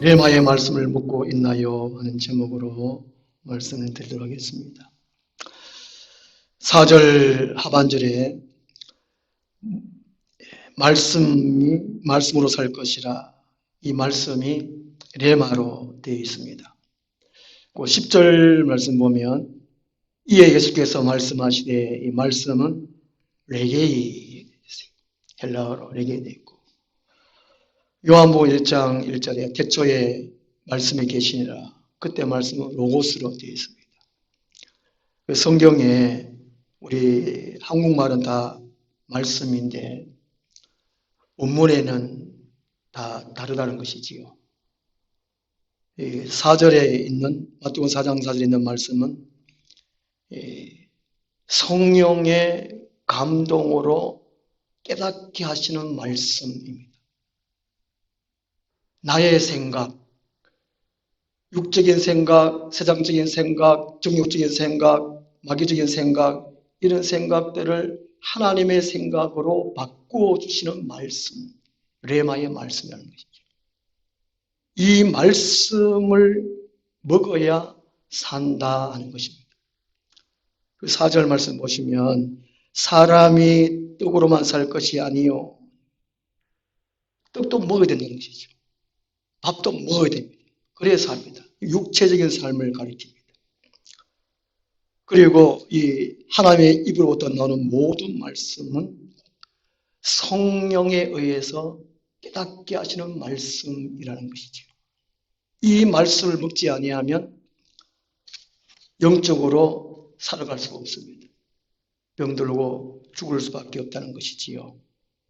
레마의 말씀을 묻고 있나요? 하는 제목으로 말씀을 드리도록 하겠습니다. 4절 하반절에 말씀으로 살 것이라, 이 말씀이 레마로 되어 있습니다. 10절 말씀 보면 이에 예수께서 말씀하시되, 이 말씀은 레게이, 헬라어로 레게이 되어 있고, 요한복음 1장 1절에 태초에 말씀이 계시니라, 그때 말씀은 로고스로 되어 있습니다. 성경에 우리 한국말은 다 말씀인데 원문에는 다 다르다는 것이지요. 4절에 있는, 마태복음 4장 4절에 있는 말씀은 성령의 감동으로 깨닫게 하시는 말씀입니다. 나의 생각, 육적인 생각, 세상적인 생각, 정욕적인 생각, 마귀적인 생각, 이런 생각들을 하나님의 생각으로 바꾸어 주시는 말씀, 레마의 말씀이라는 것이죠. 이 말씀을 먹어야 산다 하는 것입니다. 그 4절 말씀 보시면 사람이 떡으로만 살 것이 아니요, 떡도 먹어야 된다는 것이죠. 밥도 먹어야 됩니다. 그래야 삽니다. 육체적인 삶을 가리킵니다. 그리고 이 하나님의 입으로부터 나오는 모든 말씀은 성령에 의해서 깨닫게 하시는 말씀이라는 것이죠. 이 말씀을 먹지 아니하면 영적으로 살아갈 수가 없습니다. 병들고 죽을 수밖에 없다는 것이지요.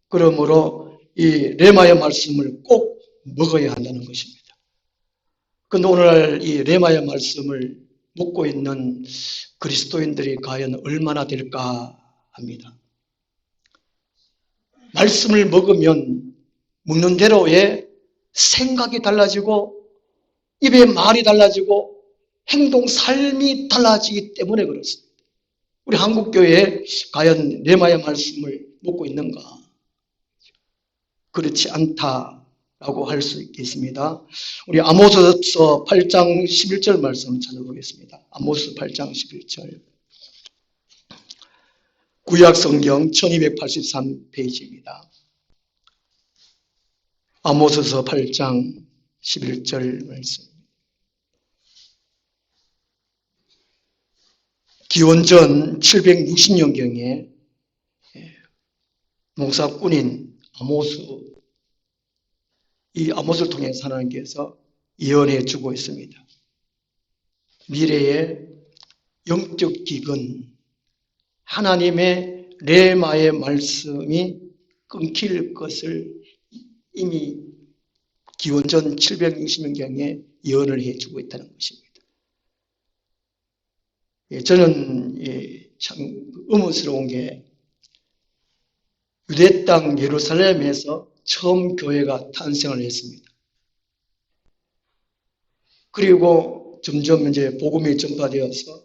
그러므로 이 레마의 말씀을 꼭 먹어야 한다는 것입니다. 그런데 오늘날 이 레마의 말씀을 묻고 있는 그리스도인들이 과연 얼마나 될까 합니다. 말씀을 먹으면 먹는 대로의 생각이 달라지고 입의 말이 달라지고 행동, 삶이 달라지기 때문에 그렇습니다. 우리 한국교회에 과연 레마의 말씀을 묻고 있는가? 그렇지 않다라고 할 수 있겠습니다. 우리 아모스서 8장 11절 말씀 찾아보겠습니다. 아모스 8장 11절. 구약성경 1283페이지입니다. 아모스서 8장 11절 말씀. 기원전 760년경에 목사꾼인 아모스, 이 아모스를 통해서 하나님께서 예언해 주고 있습니다. 미래의 영적 기근, 하나님의 레마의 말씀이 끊길 것을 이미 기원전 760년경에 예언을 해주고 있다는 것입니다. 저는 참 의문스러운 게, 유대 땅 예루살렘에서 처음 교회가 탄생을 했습니다. 그리고 점점 이제 복음이 전파되어서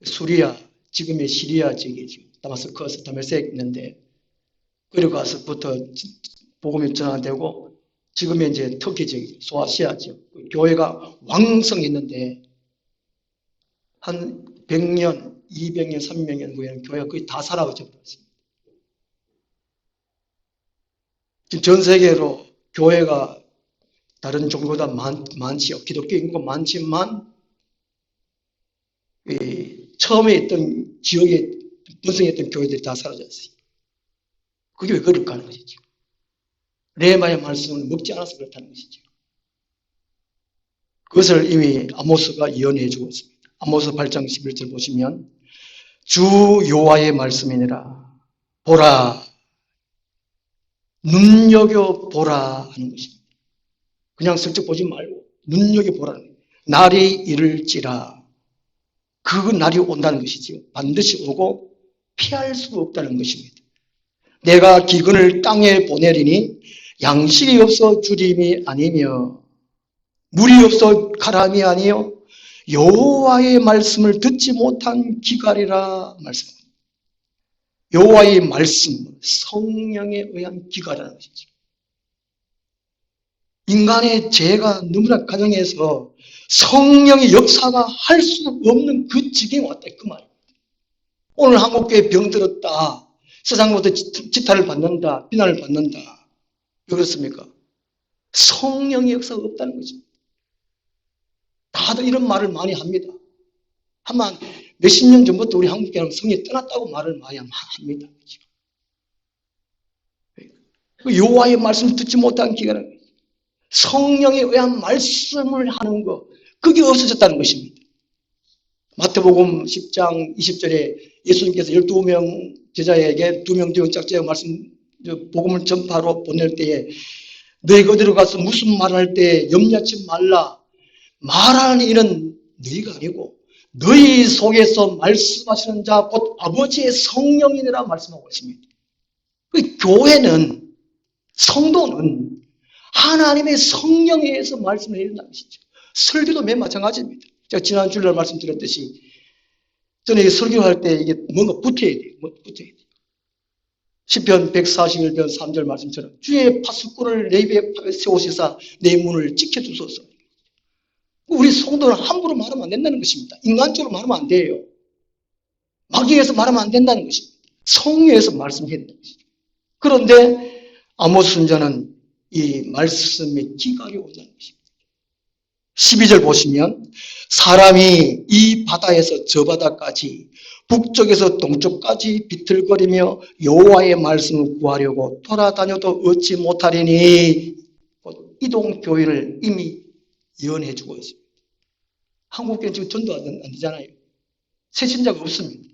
수리아, 지금의 시리아 지역이죠. 다마스커스, 다메섹 있는데, 그리고 가서부터 복음이 전환되고, 지금의 이제 터키 지역, 소아시아 지역, 교회가 왕성했는데, 한 100년, 200년, 300년 후에는 교회가 거의 다 사라져 버렸습니다. 지금 전 세계로 교회가 다른 종교보다 많지요. 기독교 인구가 많지만, 처음에 있던 지역에 분성했던 교회들이 다 사라졌어요. 그게 왜 그럴까 하는 것이죠. 레마의 말씀을 먹지 않아서 그렇다는 것이죠. 그것을 이미 아모스가 예언해 주고 있습니다. 아모스 8장 11절 보시면 주 여호와의 말씀이니라, 보라, 눈여겨보라 하는 것입니다. 그냥 슬쩍 보지 말고 눈여겨보라는 거예요. 날이 이를지라, 그 날이 온다는 것이지요. 반드시 오고 피할 수가 없다는 것입니다. 내가 기근을 땅에 보내리니 양식이 없어 주림이 아니며 물이 없어 가람이 아니요 여호와의 말씀을 듣지 못한 기갈이라 말씀합니다. 여호와의 말씀, 성령에 의한 기갈이라는 것이죠. 인간의 죄가 너무나 가정해서 성령의 역사가 할 수 없는 그 지경에 왔다. 그 말이에요. 오늘 한국교회 병들었다. 세상부터 지탄을 받는다. 비난을 받는다. 왜 그렇습니까? 성령의 역사가 없다는 거죠. 다들 이런 말을 많이 합니다. 한만 몇십 년 전부터 우리 한국교회는 성령이 떠났다고 말을 많이 합니다. 여호와의 말씀을 듣지 못한 기간은 성령에 의한 말씀을 하는 것, 그게 없어졌다는 것입니다. 마태복음 10장 20절에 예수님께서 12명 제자에게 2명 되어 짝지어 말씀, 복음을 전파하러 보낼 때에 너희가 어디로 가서 무슨 말할 때 염려치 말라. 말하는 이는 너희가 아니고 너희 속에서 말씀하시는 자 곧 아버지의 성령이니라 말씀하고 있습니다. 그 교회는, 성도는 하나님의 성령에 의해서 말씀을 해야 된다는 것이죠. 설교도 맨 마찬가지입니다. 제가 지난 주일날 말씀드렸듯이 저는 설교할 때 이게 뭔가 붙어야 돼요. 붙어야 돼요. 시편 141편 3절 말씀처럼 주의 파수꾼을 내 입에 세우시사 내 문을 지켜주소서. 우리 성도는 함부로 말하면 안 된다는 것입니다. 인간적으로 말하면 안 돼요. 마귀에서 말하면 안 된다는 것입니다. 성령에서 말씀해야 된다는 것입니다. 그런데 아모스 선지자는 이 말씀에 기각이 온다는 것입니다. 12절 보시면 사람이 이 바다에서 저 바다까지 북쪽에서 동쪽까지 비틀거리며 여호와의 말씀을 구하려고 돌아다녀도 얻지 못하리니 이동 교회를 이미 예언해 주고 있습니다. 한국교회는 지금 전도 안 되잖아요. 새 신자가 없습니다.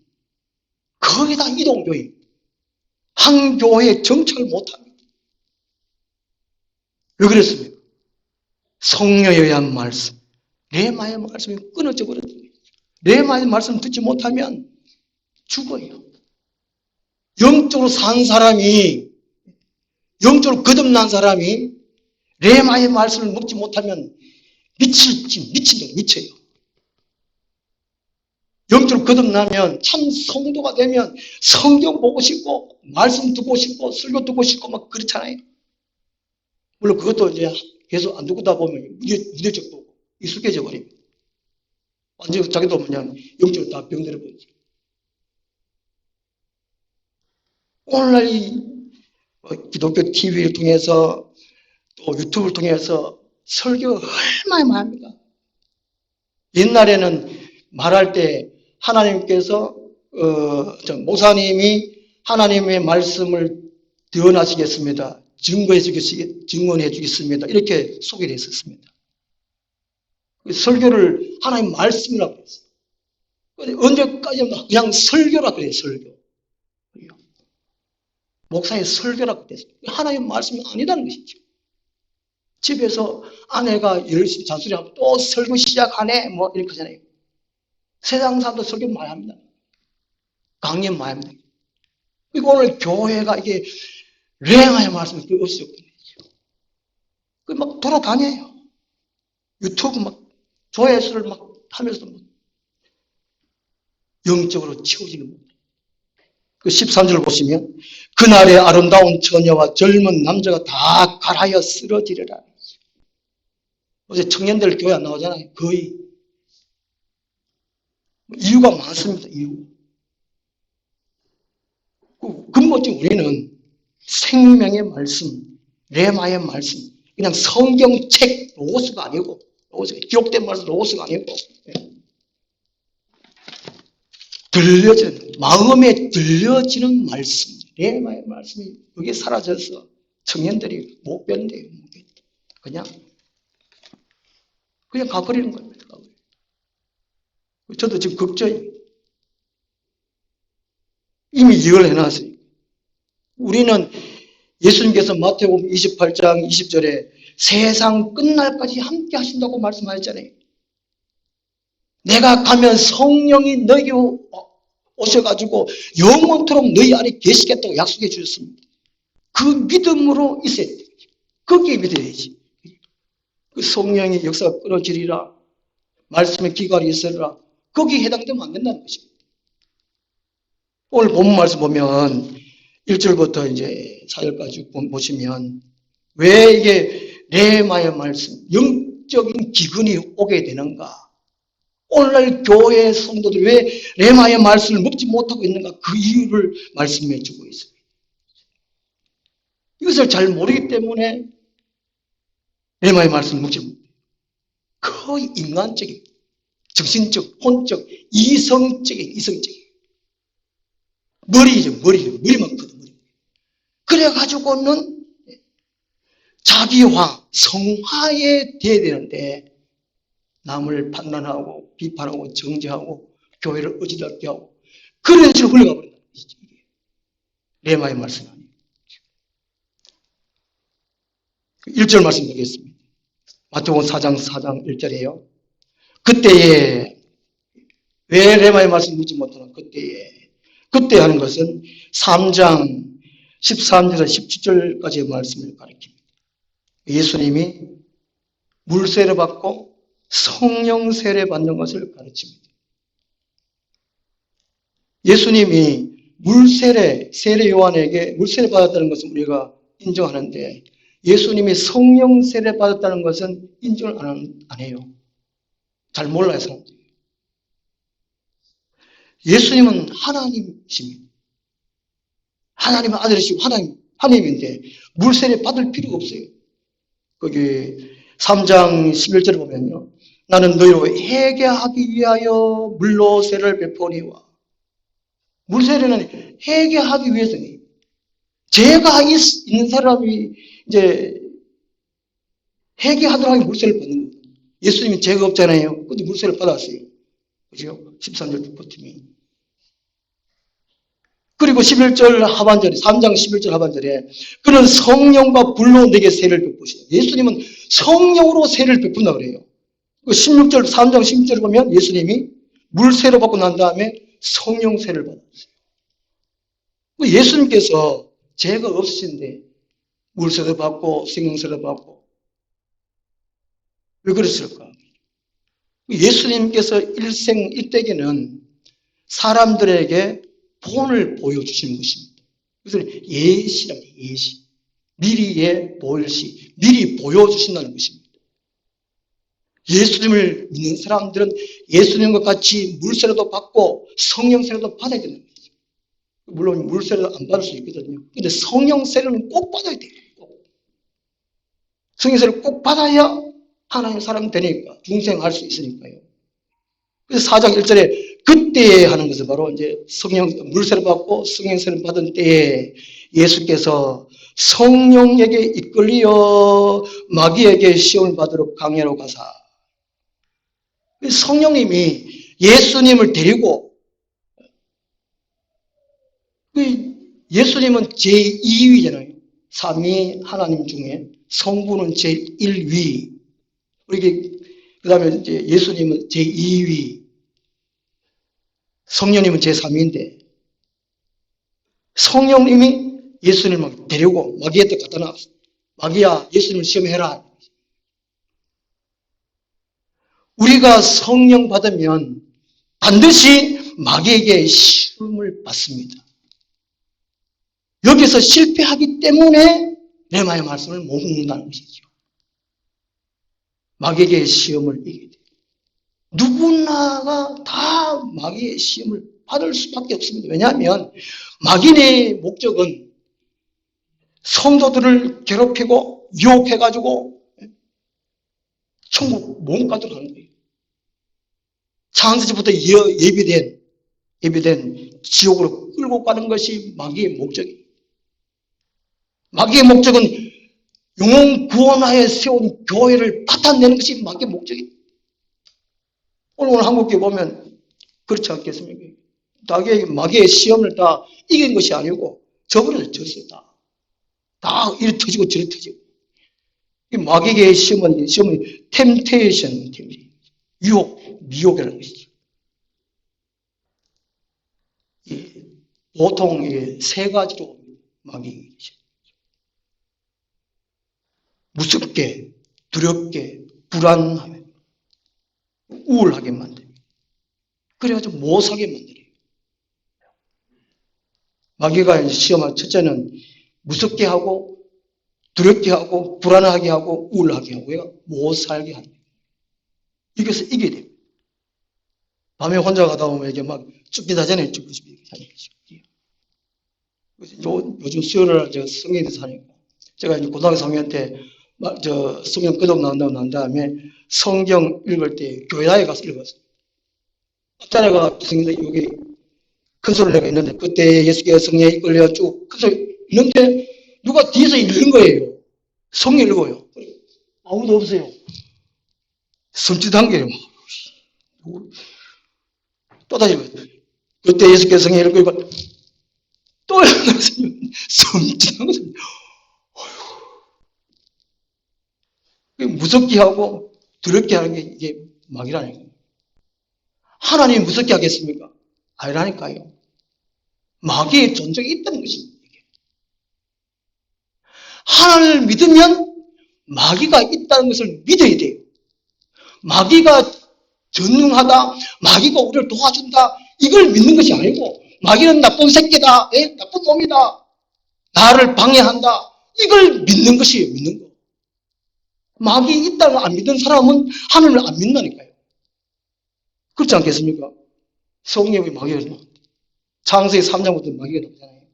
거기다 이동 교회, 한 교회에 정착을 못합니다. 왜 그랬습니까? 성령에 의한 말씀, 레마의 말씀이 끊어져 버렸어요. 레마의 말씀 듣지 못하면 죽어요. 영적으로 산 사람이, 영적으로 거듭난 사람이 레마의 말씀을 먹지 못하면 미쳐요. 영적으로 거듭나면 참 성도가 되면 성경 보고 싶고 말씀 듣고 싶고 설교 듣고 싶고 막 그렇잖아요. 물론 그것도 이제 계속 안 듣고다 보면 무뎌져 보고 익숙해져 버립니다. 완전히 자기도 그냥 영적으로 다 병들어 버리죠. 오늘날 이 기독교 TV를 통해서 또 유튜브를 통해서 설교가 얼마나 많습니까? 옛날에는 말할 때 하나님께서 목사님이 하나님의 말씀을 드러나시겠습니다. 증언해 주겠습니다. 이렇게 소개를 했었습니다. 설교를 하나님 말씀이라고 했어요. 언제까지 그냥 설교라고 그래요. 설교. 목사의 설교라고 했어요. 하나님 말씀이 아니라는 것이죠. 집에서 아내가 열심히 잔소리하면 또 설교 시작하네 뭐 이렇게 하잖아요. 세상 사람도 설교 많이 합니다. 강연 많이 합니다. 그리고 오늘 교회가 이게 레마의 말씀이 없어졌거든요. 막 돌아다녀요. 유튜브 막 조회수를 막 하면서 영적으로 채워지는 겁니다. 그 13절 보시면 그날의 아름다운 처녀와 젊은 남자가 다 갈하여 쓰러지리라. 어제 청년들 교회 안 나오잖아요. 거의. 이유가 많습니다. 이유. 근본적으로 우리는 생명의 말씀, 레마의 말씀, 그냥 성경책 로고스가 아니고, 기록된 말씀 로고스가 아니고, 들려지는, 마음에 들려지는 말씀, 레마의 말씀이 여기에 사라져서 청년들이 못 변돼요. 그냥 가버리는 겁니다. 저도 지금 걱정이에요. 이미 예언을 해놨어요. 우리는 예수님께서 마태복음 28장 20절에 세상 끝날까지 함께 하신다고 말씀하셨잖아요. 내가 가면 성령이 너희에게 오셔가지고 영원토록 너희 안에 계시겠다고 약속해 주셨습니다. 그 믿음으로 있어야 돼요. 거기에 믿어야지. 그 성령의 역사가 끊어지리라. 말씀의 기갈이 있으리라. 거기에 해당되면 안 된다는 것입니다. 오늘 본문 말씀 보면 1절부터 이제 4절까지 보시면 왜 이게 레마의 말씀, 영적인 기근이 오게 되는가? 오늘날 교회 성도들이 왜 레마의 말씀을 먹지 못하고 있는가? 그 이유를 말씀해 주고 있습니다. 이것을 잘 모르기 때문에 레마의 말씀을 먹지 못해요. 거의 인간적인, 정신적, 혼적, 이성적인. 머리만 커도 머리. 그래가지고는 자기화, 성화에 돼야 되는데 남을 판단하고 비판하고 정죄하고 교회를 어지럽게 하고 그런 식으로 흘러가 버린다는 것이죠. 레마의 말씀 아니에요. 1절 말씀 드리겠습니다. 마태복음 4장 1절이에요. 그때에 왜 레마의 말씀 묻지 못하는 그때 하는 것은 3장 13절에서 17절까지의 말씀을 가리킵니다. 예수님이 물세례 받고 성령 세례 받는 것을 가르칩니다. 예수님이 세례 요한에게 물세례 받았다는 것은 우리가 인정하는데 예수님이 성령 세례 받았다는 것은 인정을 안 해요. 잘 몰라요, 사람들이. 예수님은 하나님이십니다. 하나님의 아들이시고 하나님인데 물세례 받을 필요가 없어요. 거기 3장 11절에 보면요. 나는 너희로 회개하기 위하여 물로 세례를 베푸니와. 물세례는 회개하기 위해서니 죄가 있는 사람이 이제 회개하도록 물세례를 받는 거예요. 예수님이 죄가 없잖아요. 근데 물세례를 받았어요. 그죠? 13절 버팀이. 그리고 11절 하반절에 3장 11절 하반절에 그는 성령과 불로 내게 세례를 베푸시다. 예수님은 성령으로 세례를 베푼다 그래요. 16절 3장 16절을 보면 예수님이 물세례 받고 난 다음에 성령 세례를 받았어요. 예수님께서 죄가 없으신데 물세례 받고 성령 세례 받고 왜 그랬을까? 예수님께서 일대기는 사람들에게 본을 보여주시는 것입니다. 그래서 예시랍니다. 예시. 미리의 보일시. 미리 보여주신다는 것입니다. 예수님을 믿는 사람들은 예수님과 같이 물세례도 받고 성령 세례도 받아야 되는 거죠. 물론 물세례도 안 받을 수 있거든요. 근데 성령 세례는 꼭 받아야 돼요. 성령 세례를 꼭 받아야 하나님 사람이 되니까 중생할 수 있으니까요. 그래서 4장 1절에 그때 하는 것은 바로 이제 물세례 받고 성령 세례 받은 때에 예수께서 성령에게 이끌려 마귀에게 시험을 받으러 강야로 가사. 성령님이 예수님을 데리고 예수님은 제2위잖아요. 삼위 하나님 중에 성부는 제1위. 그 다음에 이제 예수님은 제2위. 성령님은 제3위인데 성령님이 예수님을 데리고 마귀한테 갖다 놨어. 마귀야, 예수님을 시험해라. 우리가 성령 받으면 반드시 마귀에게 시험을 받습니다. 여기서 실패하기 때문에 레마의 말씀을 못 먹는다는 것이죠. 마귀에게 시험을 이기게 돼요. 누구나가 다 마귀의 시험을 받을 수밖에 없습니다. 왜냐하면 마귀의 목적은 성도들을 괴롭히고 유혹해가지고 천국 못 가도록 하는 거예요. 창세기부터 예비된 지옥으로 끌고 가는 것이 마귀의 목적이에요. 마귀의 목적은 영혼 구원하에 세운 교회를 파탄내는 것이 마귀의 목적이에요. 오늘 한국교회 보면 그렇지 않겠습니까? 마귀의 시험을 다 이긴 것이 아니고 저버려졌어요. 다 이리 터지고 저리 터지고. 마귀의 시험은 템테이션, 미혹이라는 것이죠. 보통 세 가지로 마귀의 시험. 무섭게, 두렵게, 불안하게, 우울하게 만듭니다. 그래가지고 못 사게 만들어요. 마귀가 시험할 첫째는 무섭게 하고 두렵게 하고 불안하게 하고 우울하게 하고 얘가 못 살게 하는 거예요. 이것을 이겨야 돼요. 밤에 혼자 가다 보면 이게 막 죽기 전에 죽고 싶게 하는 거죠. 요즘 수요일날 제가 성경에 대해서 하니까 제가 이제 고등학교 3학년 때 성경 끄덕 난 다음에 성경 읽을 때 교회에 가서 읽었어요. 어떤 애가 성경 여기 큰 소리를 내가 있는데 그때 예수께서 성령에 이끌려 쭉 큰 소리 있는데 누가 뒤에서 읽는 거예요. 성경 읽어요. 아무도 없어요. 섬찟한 게요. 또 다시 읽어요. 그때 예수께서 성령에 이끌고 또 읽었어요. 섬찟한 거죠. 무섭게 하고 두렵게 하는 게 이게 마귀라는 거예요. 하나님이 무섭게 하겠습니까? 아니라니까요. 마귀의 존재가 있다는 것입니다. 하나님을 믿으면 마귀가 있다는 것을 믿어야 돼요. 마귀가 전능하다, 마귀가 우리를 도와준다, 이걸 믿는 것이 아니고 마귀는 나쁜 새끼다, 나쁜 놈이다, 나를 방해한다, 이걸 믿는 것이에요. 믿는 거. 마귀 있다는 걸 안 믿는 사람은 하나님을 안 믿는다니까요. 그렇지 않겠습니까? 성경에 마귀가 나와. 창세기 3장부터 마귀가 나오잖아요.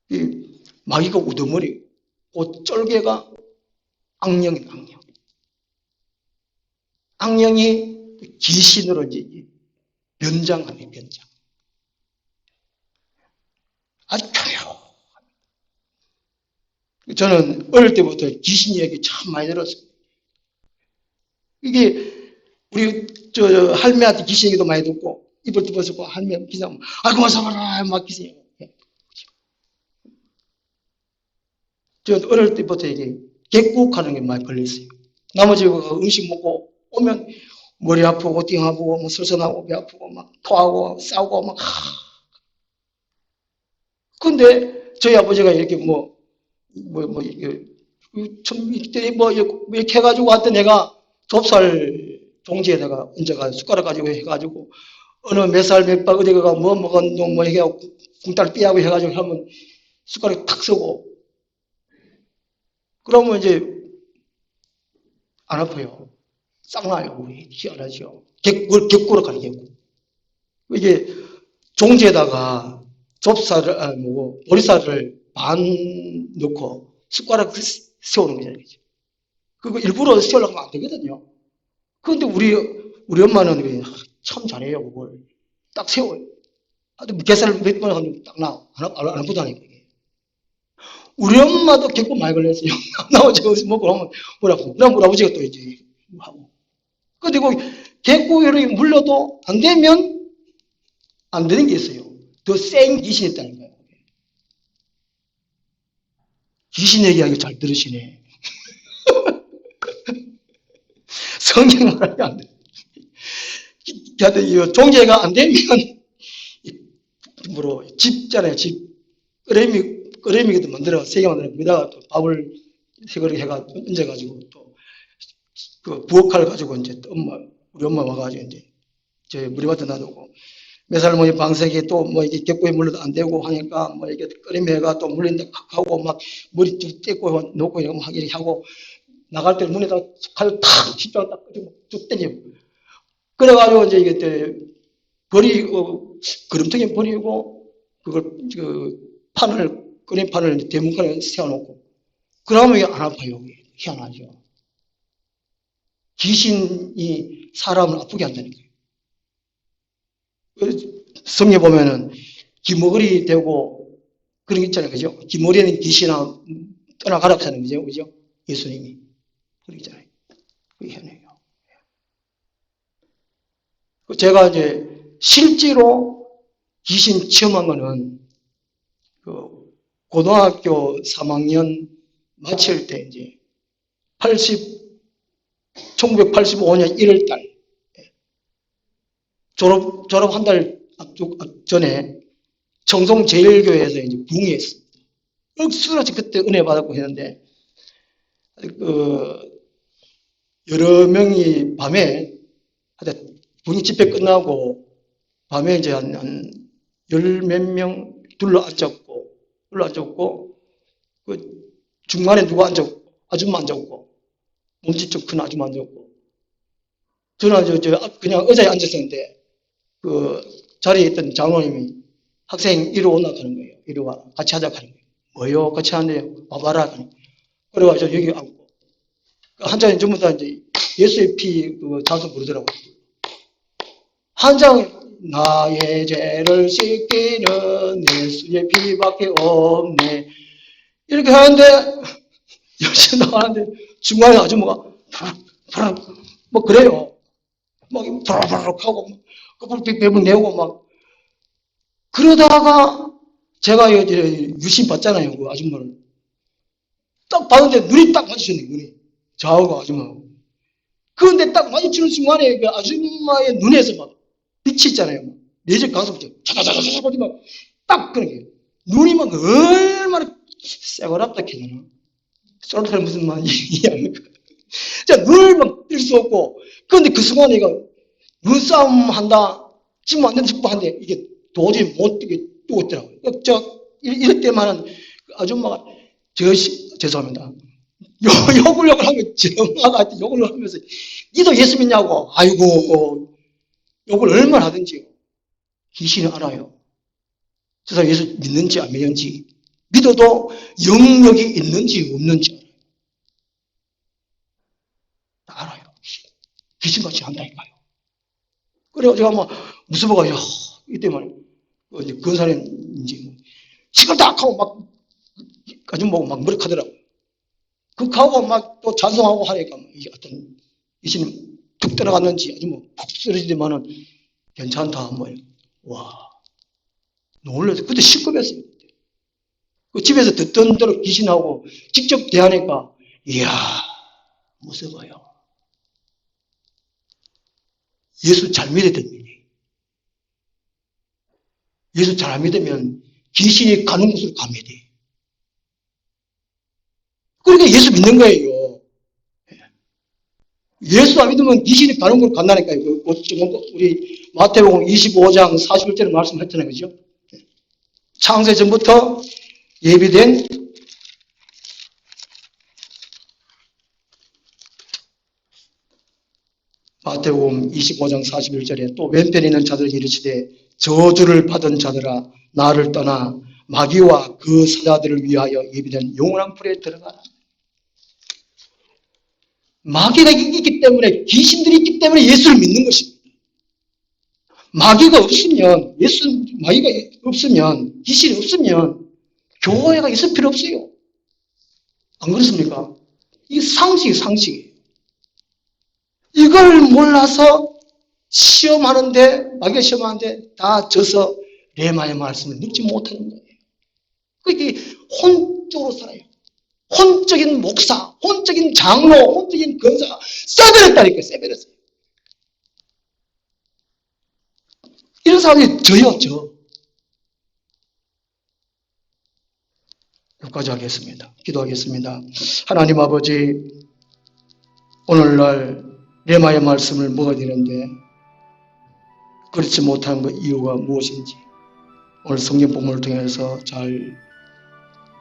이 마귀가 우두머리, 그 쫄개가 악령이에요, 악령. 악령이 귀신으로 이제 변장하네, 변장. 아주 켜요. 저는 어릴 때부터 귀신 얘기 참 많이 들었어요. 이게 우리 할매한테 귀신 얘기도 많이 듣고 입을 덮어쓰고 할매 기사하면 아 그만 잡아라 막 귀신. 저 어릴 때부터 이게 객국하는 게 많이 걸렸어요. 나머지 음식 먹고 오면 머리 아프고 띵 아프고 뭐 설사나고 배 아프고 막 토하고 싸우고 막. 근데 저희 아버지가 이렇게 이렇게 해가지고 왔던 애가 좁쌀 종지에다가 얹어가 숟가락 가지고 해가지고 어느 몇 살 몇 박 어디 가가 뭐 먹었노 뭐 해가지고 궁따를 삐하고 해가지고 하면 숟가락이 탁 서고 그러면 이제 안 아파요. 싹 나요. 희한하죠. 객구로 가는 객구. 이게 종지에다가 좁쌀을 보리쌀을 반 넣고 숟가락 세우는 거잖아요. 그거 일부러 세우려고 하면 안 되거든요. 그런데 우리 엄마는 참 잘해요. 그걸 딱 세워요. 계산을 몇 번 하면 딱 나와. 안 아프다니까. 우리 엄마도 겪고 많이 걸렸어요. 나머지 어디서 먹고 하면 뭐라고. 그럼 우리 아버지가 또 이제 하고. 그리고 객구혈이 물려도 안 되면 안 되는 게 있어요. 더 센 귀신이 있다니까요. 귀신 얘기하기 잘 들으시네. 성경 말하면 안 돼. 종제가 안 되면, 집잖아요, 집. 끓레미기도 만들어, 세개 만들어, 거기다가 또 밥을 세그릇 해가 얹어가지고 또, 부엌칼 가지고 이제 우리 엄마 와가지고 이제 무리밭에 놔두고, 매살모니 방석에 또 이게 격구에 물려도 안 되고 하니까 이게 끓이매가 또 물린다 하고 막 머리 쭉 떼고 놓고 이러고 막 이렇게 하고 나갈 때 문에다 칼을 탁 십자가 딱 끄고 쭉 때리고 그래가지고 이제 이게 그림통에 버리고 그걸 끓임판을 대문칸에 세워놓고 그러면 이게 안 아파요. 희한하죠. 귀신이 사람을 아프게 한다는 거예요. 성경에 보면은 기머거리 되고 그런 게 있잖아요. 그죠? 기머리는 귀신아 떠나가라고 하는 거죠. 그죠? 예수님이. 그런 게 있잖아요. 그게 현해요. 제가 이제 실제로 귀신 체험한 거는 고등학교 3학년 마칠 때 이제 1985년 1월 달 졸업 한 달 전에 청송제일교회에서 이제 붕의했습니다. 억수로 그때 은혜 받았고 했는데, 여러 명이 밤에, 붕의 집회 끝나고, 밤에 이제 한 열 몇 명, 둘러앉았고, 그 중간에 누가 앉았고, 아줌마 앉았고, 몸짓 좀 큰 아줌마 앉았고, 저는 그냥 의자에 앉았었는데, 그 자리에 있던 장로님이 학생 이리 오나 하는 거예요. 이리 와. 같이 하자 하는 거예요. 뭐요? 같이 하는데 와봐라. 그래가지고 여기 앉고. 한 장에 전부 다 이제 예수의 피 장소 부르더라고요. 한 장에 나의 죄를 씻기는 예수의 피밖에 없네. 이렇게 하는데 열심히 나가는데 중간에 아줌마가 뭐 그래요. 막 부르륵 하고 막 배분 내고 막 그러다가 제가 유심 받잖아요. 그 아줌마를 딱 봤는데 눈이 딱 마주쳤네. 눈이 저하고 아줌마하고. 그런데 딱 마주치는 순간에 그 아줌마의 눈에서 막 빛이 있잖아요. 내 집 가서부터 차차차차차 막딱 그런 게 눈이 막 얼마나 새거랍다 캐나. 쏠탈 무슨 말인지 이해합니까? 자, 눈을 막 뜰 수 없고, 그런데 그 순간에 이거 눈싸움 한다, 지금 안 된다 싶어 한데, 이게 도저히 못 뜨게 뜨겠더라고요. 이럴 때만은 아줌마가, 죄송합니다. 욕을 하면, 정말 욕을 하면서, 니도 예수 믿냐고, 아이고, 욕을 얼마나 하든지, 귀신은 알아요. 저 사람 예수 믿는지 안 믿는지, 믿어도 영역이 있는지 없는지 알아요. 귀신같이 한다니까요. 그래서 제가 막 무서워가지고, 이때만, 근사님인지, 시끄럽다! 하고 막, 아줌마하고 막 머리카더라고요. 그 가고 막 또 찬송하고 하니까, 이게 어떤, 귀신이 툭 들어갔는지, 아주 푹 쓰러지더만은, 괜찮다, 뭐, 와, 놀라서, 그때 시급했어요. 그 집에서 듣던 대로 귀신하고 직접 대하니까, 이야, 무서워요. 예수 잘 믿어야 됩니다. 예수 잘 안 믿으면 귀신이 가는 곳으로 가면 돼. 그러니까 예수 믿는 거예요. 예수 안 믿으면 귀신이 가는 곳으로 간다니까요. 우리 마태복음 25장 41절에 말씀했잖아요. 그죠? 창세 전부터 예비된 마태복음 25장 41절에 또 왼편에 있는 자들 이르시되 저주를 받은 자들아 나를 떠나 마귀와 그 사자들을 위하여 예비된 영원한 불에 들어가라. 마귀가 있기 때문에 귀신들이 있기 때문에 예수를 믿는 것입니다. 마귀가 없으면 마귀가 없으면 귀신이 없으면 교회가 있을 필요 없어요. 안 그렇습니까? 이게 상식이에요. 이걸 몰라서 마귀가 시험하는데 다 져서 레마의 말씀을 믿지 못하는 거예요. 그게 혼적으로 살아요. 혼적인 목사, 혼적인 장로, 혼적인 권사가 써버렸다니까요. 써버렸어요. 이런 사람이 저요. 여기까지 하겠습니다. 기도하겠습니다. 하나님 아버지, 오늘날 레마의 말씀을 먹어야 되는데 그렇지 못한 그 이유가 무엇인지 오늘 성경 본문을 통해서 잘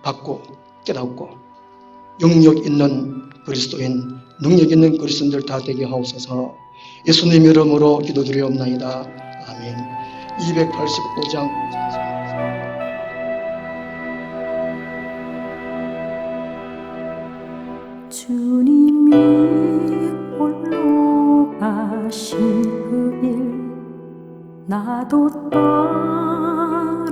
받고 깨닫고 영역 있는 그리스도인, 능력 있는 그리스도인들 다 되게 하옵소서. 예수님 이름으로 기도드리옵나이다. 아멘. 285장 주님이 홀로 가신 그 길 나도 따라가오.